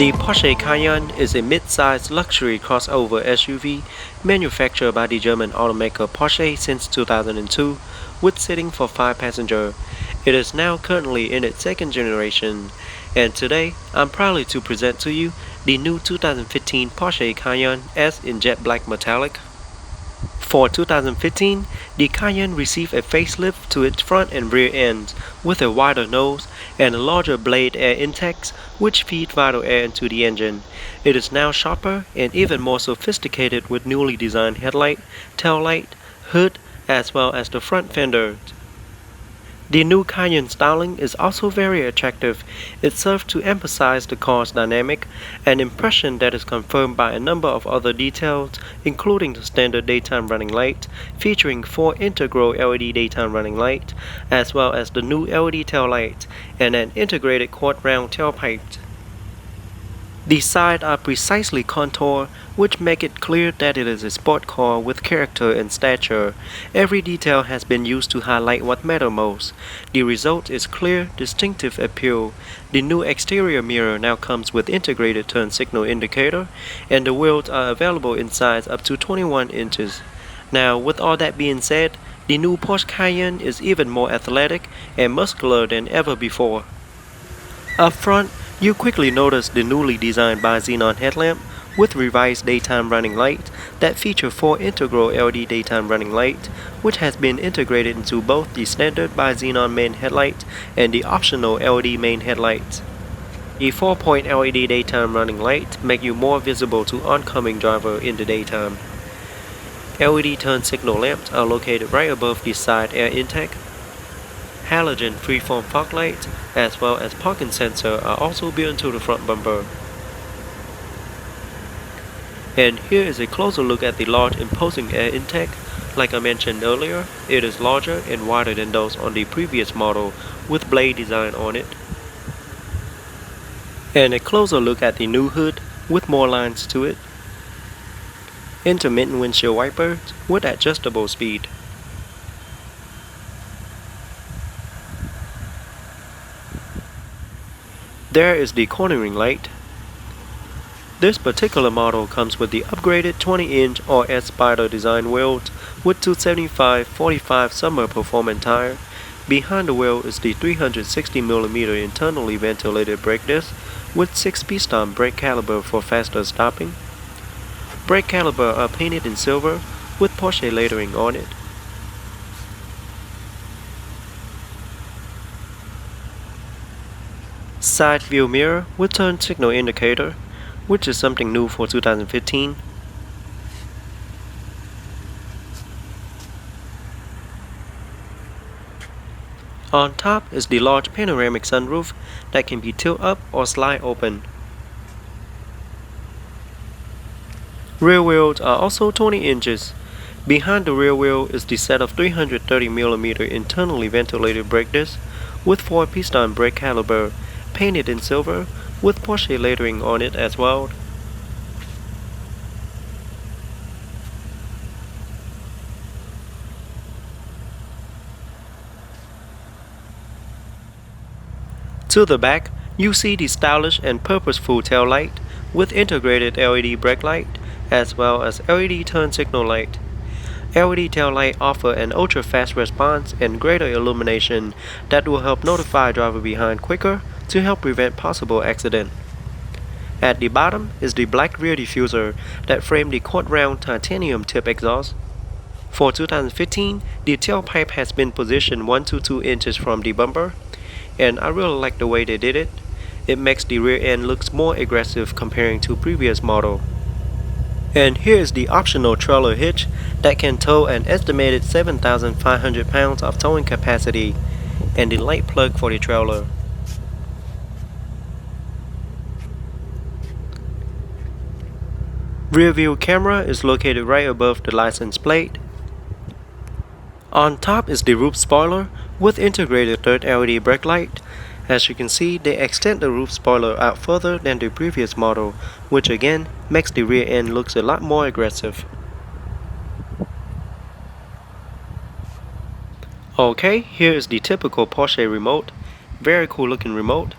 The Porsche Cayenne is a mid-sized luxury crossover SUV manufactured by the German automaker Porsche since 2002, with seating for 5 passengers. It is now currently in its second generation, and today I'm proud to present to you the new 2015 Porsche Cayenne S in jet black metallic. For 2015, the Cayenne received a facelift to its front and rear ends, with a wider nose and a larger blade air intakes which feed vital air into the engine. It is now sharper and even more sophisticated with newly designed headlight, tail light, hood, as well as the front fender. The new Cayenne styling is also very attractive. It serves to emphasize the car's dynamic, an impression that is confirmed by a number of other details, including the standard daytime running light, featuring 4 integral LED daytime running light, as well as the new LED tail light, and an integrated quad-round tailpipe. The sides are precisely contoured, which make it clear that it is a sport car with character and stature. Every detail has been used to highlight what matters most. The result is clear, distinctive appeal. The new exterior mirror now comes with integrated turn signal indicator, and the wheels are available in size up to 21 inches. Now, with all that being said, the new Porsche Cayenne is even more athletic and muscular than ever before. Up front, you quickly notice the newly designed bi-xenon headlamp with revised daytime running light that feature 4 integral LED daytime running light, which has been integrated into both the standard bi-xenon main headlight and the optional LED main headlight. The 4-point LED daytime running light make you more visible to oncoming driver in the daytime. LED turn signal lamps are located right above the side air intake. Halogen freeform fog lights, as well as parking sensor, are also built into the front bumper. And here is a closer look at the large imposing air intake. Like I mentioned earlier, it is larger and wider than those on the previous model, with blade design on it. And a closer look at the new hood, with more lines to it. Intermittent windshield wipers with adjustable speed. There is the cornering light. This particular model comes with the upgraded 20-inch RS Spider design wheels with 275/45 summer performance tire. Behind the wheel is the 360mm internally ventilated brake disc with 6 piston brake caliper for faster stopping. Brake caliper are painted in silver with Porsche lettering on it. Side view mirror with turn signal indicator, which is something new for 2015. On top is the large panoramic sunroof that can be tilted up or slide open. Rear wheels are also 20 inches. Behind the rear wheel is the set of 330mm internally ventilated brake discs with 4 piston brake caliper, painted in silver with Porsche lettering on it as well. To the back, you see the stylish and purposeful tail light with integrated LED brake light as well as LED turn signal light. LED tail light offer an ultra-fast response and greater illumination that will help notify driver behind quicker to help prevent possible accident. At the bottom is the black rear diffuser that frame the quad-round titanium tip exhaust. For 2015, the tailpipe has been positioned 1 to 2 inches from the bumper, and I really like the way they did it. It makes the rear end looks more aggressive comparing to previous model. And here is the optional trailer hitch that can tow an estimated 7,500 pounds of towing capacity, and the light plug for the trailer. Rear view camera is located right above the license plate. On top is the roof spoiler with integrated third LED brake light. As you can see, they extend the roof spoiler out further than the previous model, which again makes the rear end looks a lot more aggressive. Okay, here is the typical Porsche remote. Very cool looking remote.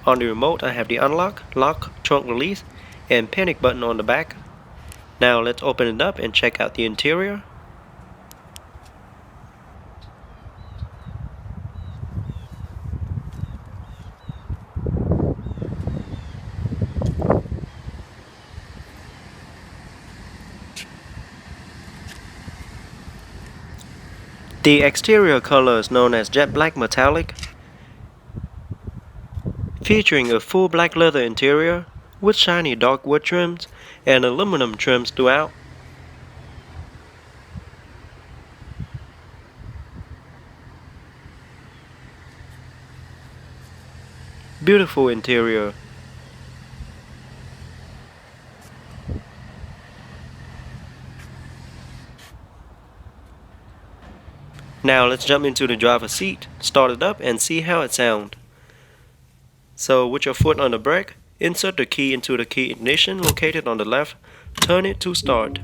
On the remote I have the unlock, lock, trunk release and panic button on the back. Now let's open it up and check out the interior. The exterior color is known as jet black metallic, featuring a full black leather interior with shiny dark wood trims and aluminum trims throughout. Beautiful interior. Now let's jump into the driver's seat, start it up and see how it sounds. So with your foot on the brake, insert the key into the key ignition located on the left, turn it to start.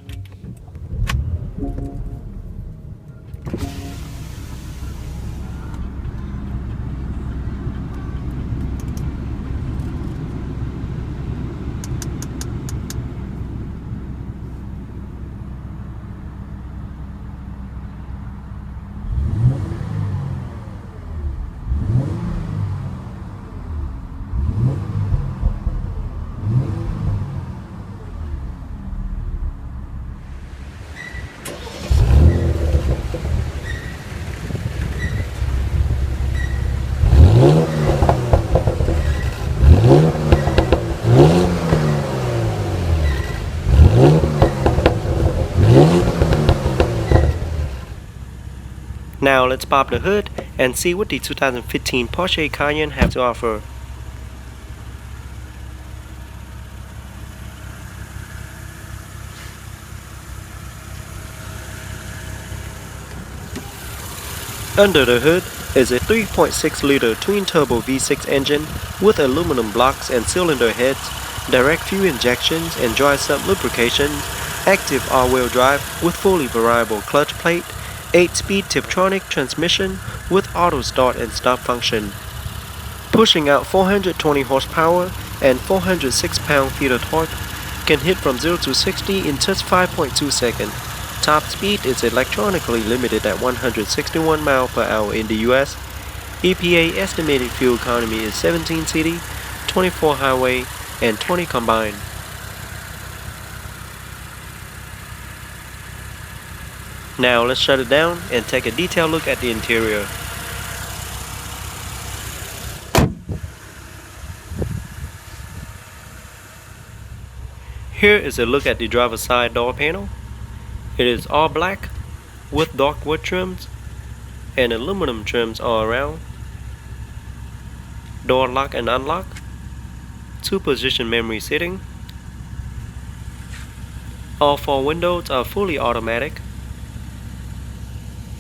Now let's pop the hood and see what the 2015 Porsche Cayenne have to offer. Under the hood is a 3.6-liter twin-turbo V6 engine with aluminum blocks and cylinder heads, direct fuel injections and dry sump lubrication, active all-wheel drive with fully variable clutch plate, 8-speed Tiptronic transmission with auto start and stop function, pushing out 420 horsepower and 406 pound-feet of torque, can hit from 0 to 60 in just 5.2 seconds. Top speed is electronically limited at 161 miles per hour in the US. EPA estimated fuel economy is 17 city, 24 highway, and 20 combined. Now let's shut it down and take a detailed look at the interior. Here is a look at the driver's side door panel. It is all black with dark wood trims and aluminum trims all around. Door lock and unlock. 2-position memory seating. All 4 windows are fully automatic.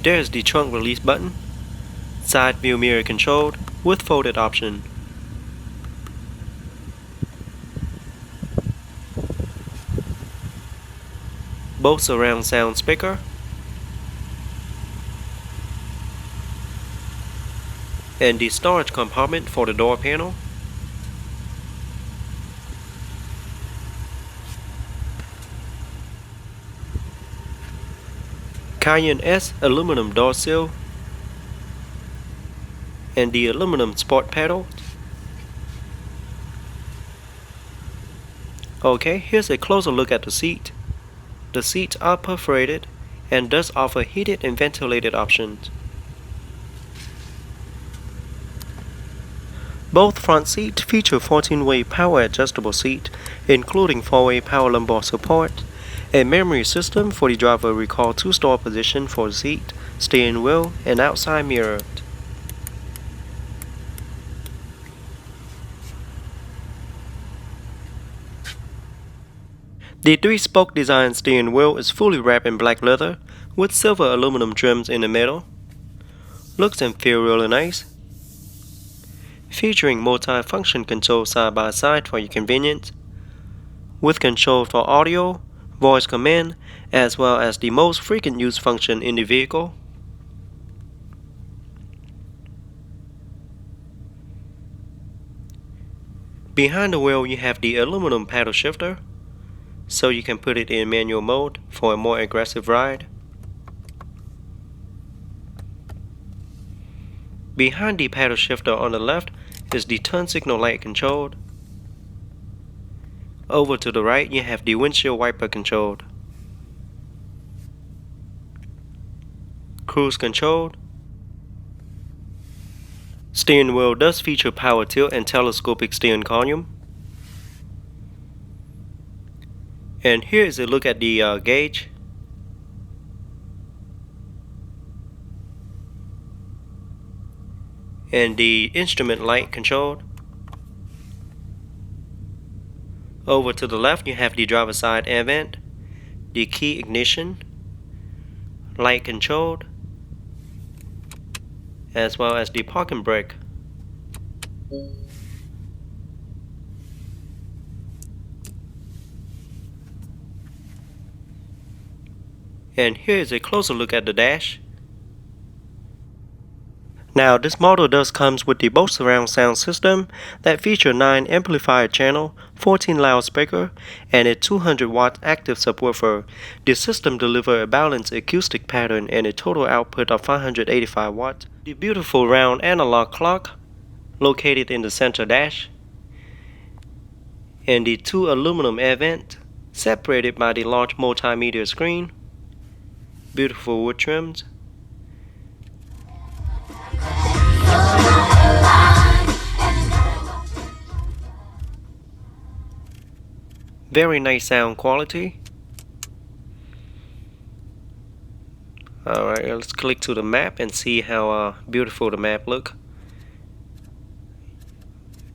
There's the trunk release button. Side view mirror controlled with folded option. Both surround sound speaker. And the storage compartment for the door panel. Cayenne S aluminum door sill. And the aluminum sport pedal. Okay, here's a closer look at the seat. The seats are perforated and thus offer heated and ventilated options. Both front seats feature 14-way power adjustable seat, including 4-way power lumbar support, a memory system for the driver to recall 2 store position for the seat, steering wheel, and outside mirror. The 3-spoke design steering wheel is fully wrapped in black leather with silver aluminum trims in the middle. Looks and feel really nice. Featuring multi-function control side by side for your convenience, with control for audio, voice command, as well as the most frequent used function in the vehicle. Behind the wheel you have the aluminum paddle shifter, so you can put it in manual mode for a more aggressive ride. Behind the paddle shifter on the left is the turn signal light controlled. Over to the right you have the windshield wiper controlled. Cruise controlled. Steering wheel does feature power tilt and telescopic steering column. And here is a look at the gauge. And the instrument light controlled. Over to the left you have the driver's side air vent, the key ignition, light controlled, as well as the parking brake. And here is a closer look at the dash. Now this model does comes with the Bose surround sound system that feature 9 amplifier channel, 14 loudspeaker, and a 200 watt active subwoofer. The system delivers a balanced acoustic pattern and a total output of 585 watts. The beautiful round analog clock located in the center dash, and the 2 aluminum air vents separated by the large multimedia screen. Beautiful wood trims. Very nice sound quality. Alright, let's click to the map and see how beautiful the map look.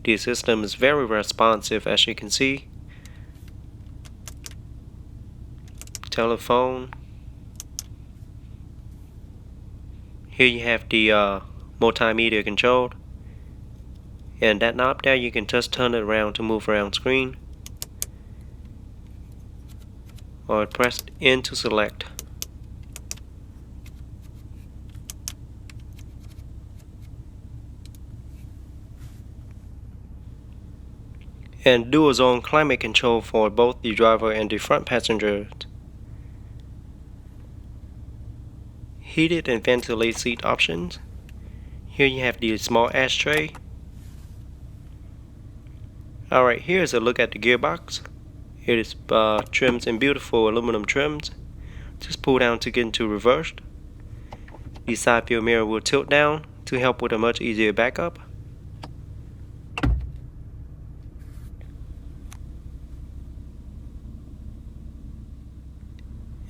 The system is very responsive, as you can see. Telephone. Here you have the multimedia control, and that knob there you can just turn it around to move around screen, or press in to select. And dual zone climate control for both the driver and the front passengers. Heated and ventilated seat options. Here you have the small ashtray. Alright, here's a look at the gearbox. It is trimmed in beautiful aluminum trims. Just pull down to get into reverse. The side view mirror will tilt down to help with a much easier backup.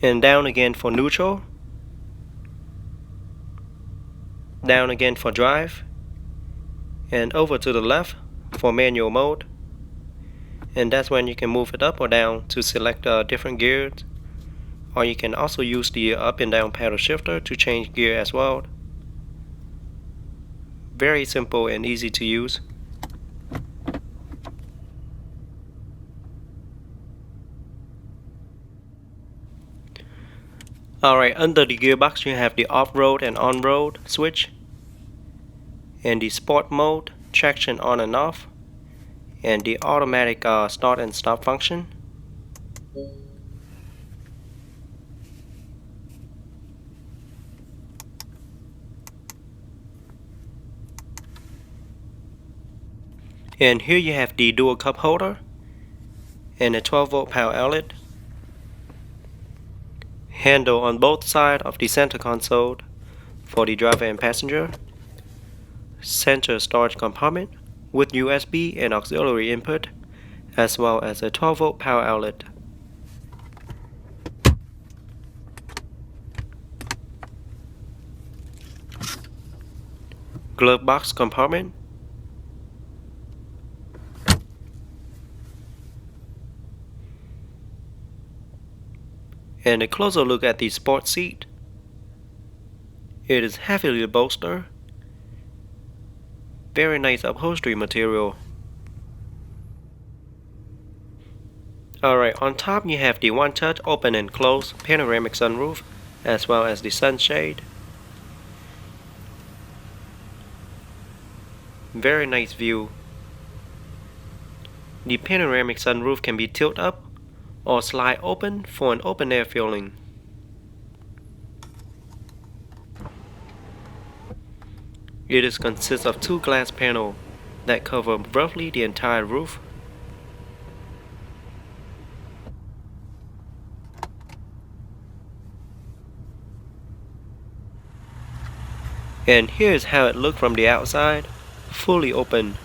And down again for neutral. Down again for drive. And over to the left for manual mode. And that's when you can move it up or down to select different gears. Or you can also use the up and down paddle shifter to change gear as well. Very simple and easy to use. Alright, under the gearbox you have the off-road and on-road switch, and the sport mode, traction on and off, and the automatic start and stop function. And here you have the dual cup holder and a 12-volt power outlet. Handle on both sides of the center console for the driver and passenger. Center storage compartment with USB and auxiliary input, as well as a 12-volt power outlet. Glove box compartment. And a closer look at the sport seat. It is heavily bolstered. Very nice upholstery material. Alright, on top you have the one-touch open and close panoramic sunroof, as well as the sunshade. Very nice view. The panoramic sunroof can be tilted up or slide open for an open air feeling. It consists of two glass panels that cover roughly the entire roof. And here's how it looked from the outside, fully open.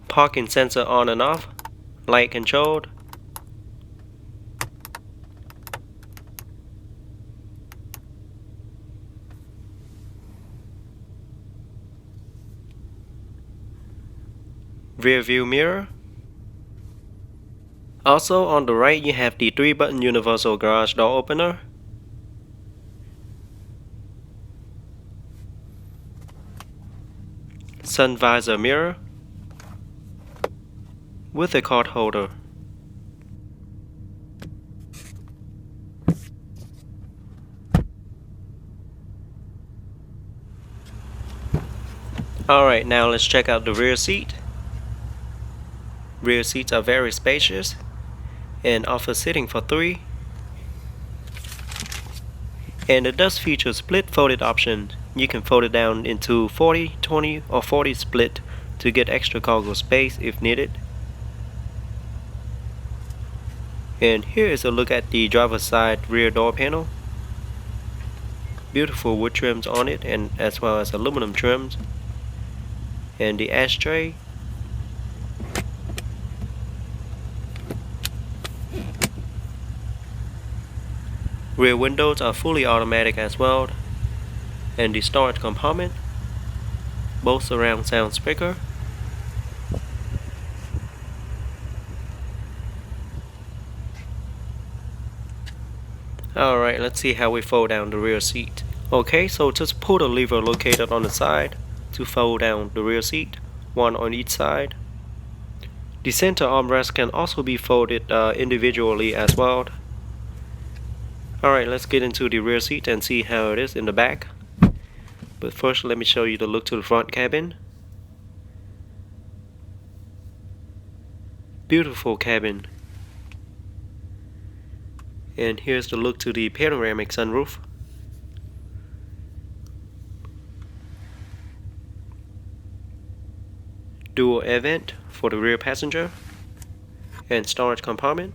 Parking sensor on and off, light controlled. Rear view mirror. Also on the right you have the 3-button universal garage door opener. Sun visor mirror with a card holder. Alright, now let's check out the rear seat. Rear seats are very spacious and offer seating for 3. And it does feature split folded option. You can fold it down into 40, 20 or 40 split to get extra cargo space if needed. And here is a look at the driver's side rear door panel. Beautiful wood trims on it, and as well as aluminum trims. And the ashtray. Rear windows are fully automatic as well. And the storage compartment, both surround sound speaker. Alright, let's see how we fold down the rear seat. Okay, so just pull the lever located on the side to fold down the rear seat, one on each side. The center armrest can also be folded individually as well. Alright, let's get into the rear seat and see how it is in the back. But first let me show you the look to the front cabin. Beautiful cabin. And here's the look to the panoramic sunroof. Dual air vent for the rear passenger and storage compartment.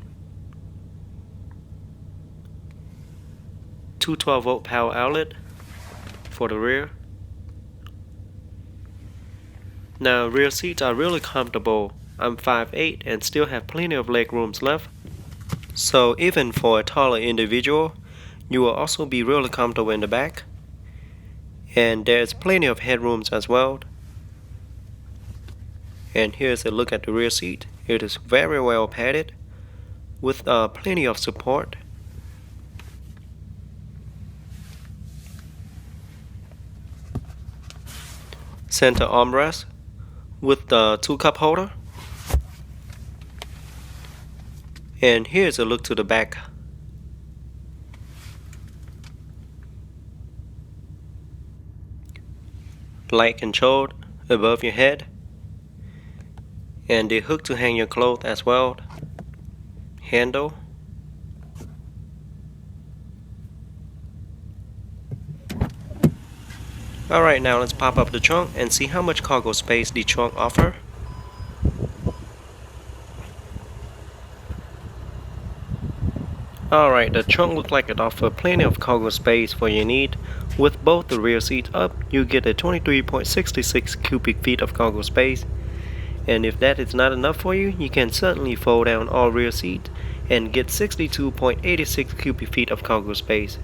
212-volt power outlet for the rear. Now rear seats are really comfortable. I'm 5'8" and still have plenty of leg rooms left. So even for a taller individual, you will also be really comfortable in the back. And there's plenty of headrooms as well. And here's a look at the rear seat. It is very well padded with plenty of support. Center armrest with the 2-cup holder. And here's a look to the back. Light controlled above your head. And the hook to hang your clothes as well. Handle. Alright, now let's pop up the trunk and see how much cargo space the trunk offers. Alright, the trunk looks like it offers plenty of cargo space for your need. With both the rear seats up, you get a 23.66 cubic feet of cargo space. And if that is not enough for you, you can certainly fold down all rear seats and get 62.86 cubic feet of cargo space.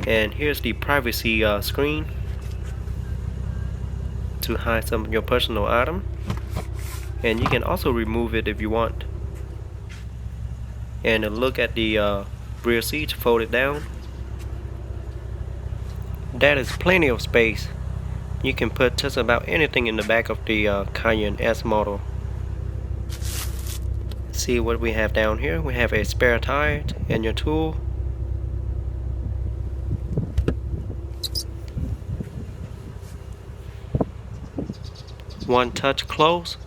And here's the privacy screen to hide some of your personal items. And you can also remove it if you want. And a look at the rear seats folded down. That is plenty of space. You can put just about anything in the back of the Cayenne S model. See what we have down here. We have a spare tire and your tool. One touch close.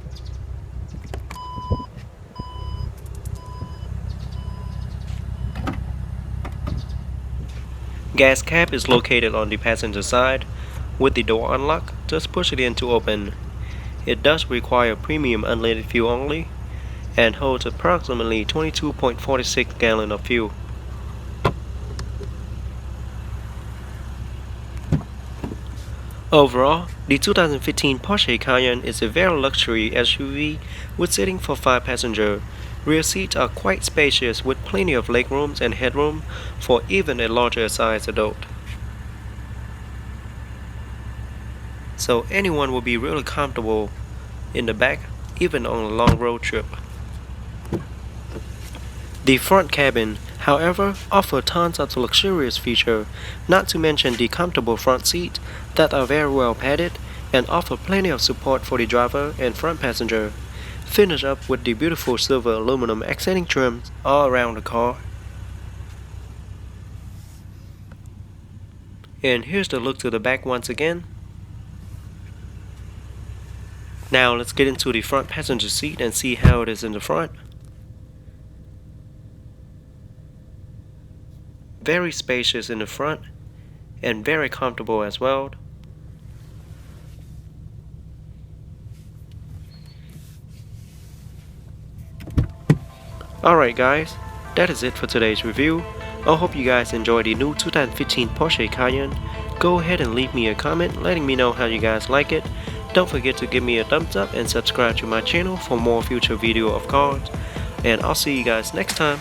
Gas cap is located on the passenger side. With the door unlocked, just push it in to open. It does require premium unleaded fuel only and holds approximately 22.46 gallons of fuel. Overall, the 2015 Porsche Cayenne is a very luxury SUV with seating for 5 passengers. Rear seats are quite spacious with plenty of legroom and headroom for even a larger size adult. So anyone will be really comfortable in the back, even on a long road trip. The front cabin, however, offers tons of luxurious features, not to mention the comfortable front seats that are very well padded and offer plenty of support for the driver and front passenger. Finish up with the beautiful silver aluminum accenting trims all around the car. And here's the look to the back once again. Now let's get into the front passenger seat and see how it is in the front. Very spacious in the front and very comfortable as well. Alright guys, that is it for today's review. I hope you guys enjoyed the new 2015 Porsche Cayenne. Go ahead and leave me a comment letting me know how you guys like it. Don't forget to give me a thumbs up and subscribe to my channel for more future video of cars. And I'll see you guys next time.